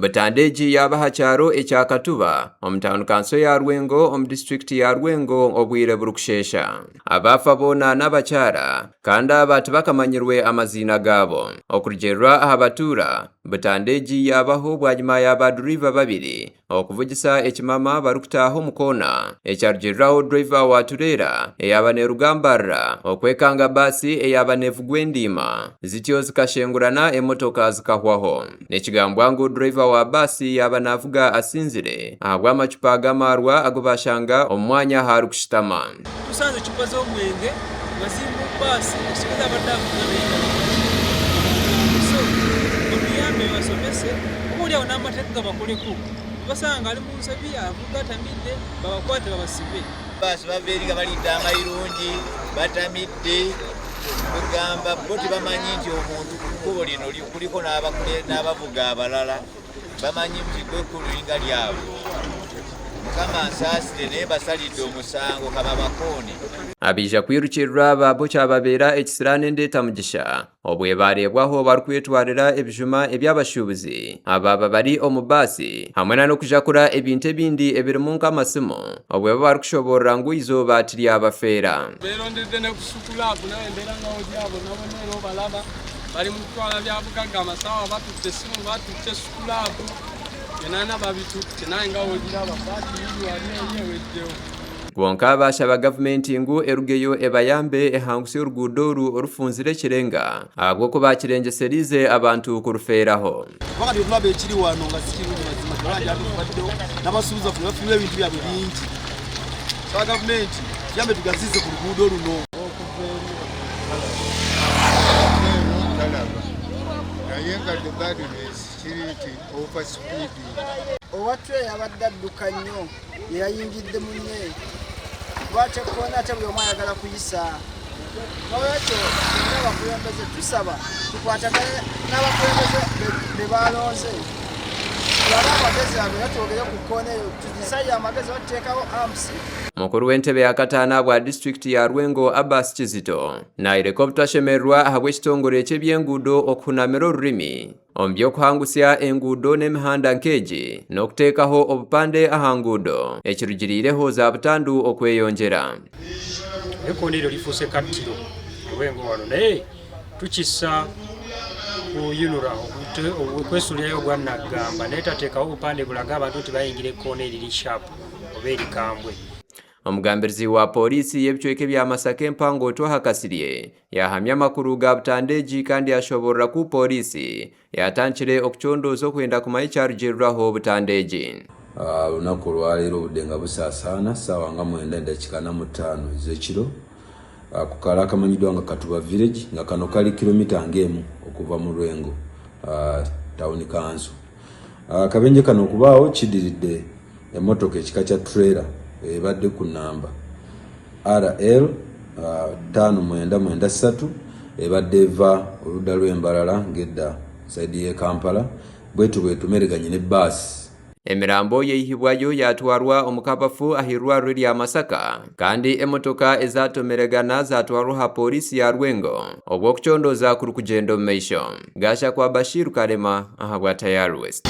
Butandeegi yabaha kyaro ekya Katuba omu town council ya Rwengo omu district ya Rwengo obwire burukushesha. Abafa boona n'abakyara kandi aba tibakamanyirwe amazina gaabo. Okurugyerera aha batuura, Butandeegi yabaho bwanyuma y'abadriver babiri okuvugisa ekimama barukutaaha omu koona ekyarugyereraho driver wa turera eyaba nerugambarra okwekanga basi eyaba nevugwa endiima zityo zikashengurana emotoka zikahwaho. Nekigambwa ngu driver wa basi yaba navuga asinzire ahabw'amacupa g'amarwa ago bashanga omu mwanya harukushitama. Tusanze ecupa z'omwenge nga ziri mu basi ekikoze abaddavuga so omuyambe basomese obuulyawo n'amateeka gabakoleko basanga ali mu nsobi avuga atamidde babakwate babasibe. Basi bava eri nga balidde amayirungi batamidde kugamba bo tebamanyi nti omuntu ku kkubo lino kuliko n'abavuga abalala bamanyi nti gwekkubo linga lyabwe. Mukama nsaasire naye basalidde omusango kaba bakoone. Abija kwirukirira baabo kyababeera ekisira n'endeeta mugisha obwe bareebwaho barukwetwarira ebijuma eby'abashuubuzi ababa bari omu basi hamwe n'okujakura ebintu ebindi ebirimu nk'amasimu obwe barukushoborera ngu izooba tiryabafeera. Beerondedde ne ku sukulabu n'embeera ngaho gyabo nabo neero balaba bali mu kutwala byabugagga amasawa batutte essimu batutte sukulabu enana babitutte naye nga wogiraba baati yiri wali eyeweddewo. Gwonka bashaba gavumenti ngu erugeyo ebayambe ehanguse oruguudo oru orufunzire ekirenga ahabw'okuba bakirengeserize abantu kurufeeraho. Wakati tulaba ekiri wano nga sikirungi mazima tolajja tubaddewo n'abasuubuzi baffe bafiirwa ebintu byabwe bingi. Saba gavumenti tuyambe tugazize ku luguudo luno. Naye nga the burden is security over speed. Owatwe yabadde adduka nnyo yayingidde munne lwaki ekkoona ate buli omu ayagala kuyisa. Nolwekyo n'abakulembeze tusaba tukwatagane n'abakulembeze be balonze tulabe amagezi ago era twogere ku kkoona eyo tugisayo amagezi batuteekawo amsi. Mukuru w'entebe ya Kataana bwa district ya Rwengo Abbas Kizito naireko butashemererwa ahabw'ekitongole eky'ebyenguudo okuhunamira olurimi omu by'okuhangusya enguudo n'emihanda nk'egi n'okuteekaho obupande aha nguudo ekirugiriireho za butandu okweyonjera. Ekkoona eryo lifuuse kattiro Rwengo wano naye tukissa kuyinura okwesulirayo ogwannagamba naye tateekawo obupande bulaga abantu nti bayingira ekkoona eriri shapu oba erikambwe. Omugambirizi wa polisi y'ebicweka bya Masaka empango Twaha Kasirye yahamya amakuru ga Butandeegi kandi ashoborera ku polisi yatandikire okucondooza okwenda kumanya ekyarugyereraho Butandeegi. Olunaku olwaleero obudde nga busaasaana ssaawa nga 9:45 ez'ekiro ku kaala akamanyiddwa nga Katuba village nga kano kali kilomita ng'emu okuva mu Rwengo town council. Akabenje kano okubaawo kiddiridde emmotoka ekika kya trailer ebadde ku namba RL 5993 ebadde eva oludda lw'Embalala ng'edda saidi y'e Kampala bwetumeriganye ne basi. Emirambo yeihibwayo yatwarwa omukabafu ahirwariro lya Masaka kandi emotoka ezatomeregana zatwarwa ha polisi ya Rwengo obw'okucondooza kuri kugenda omu maisho. Gasha kwa Bashir Karema ahabwa Tayari West.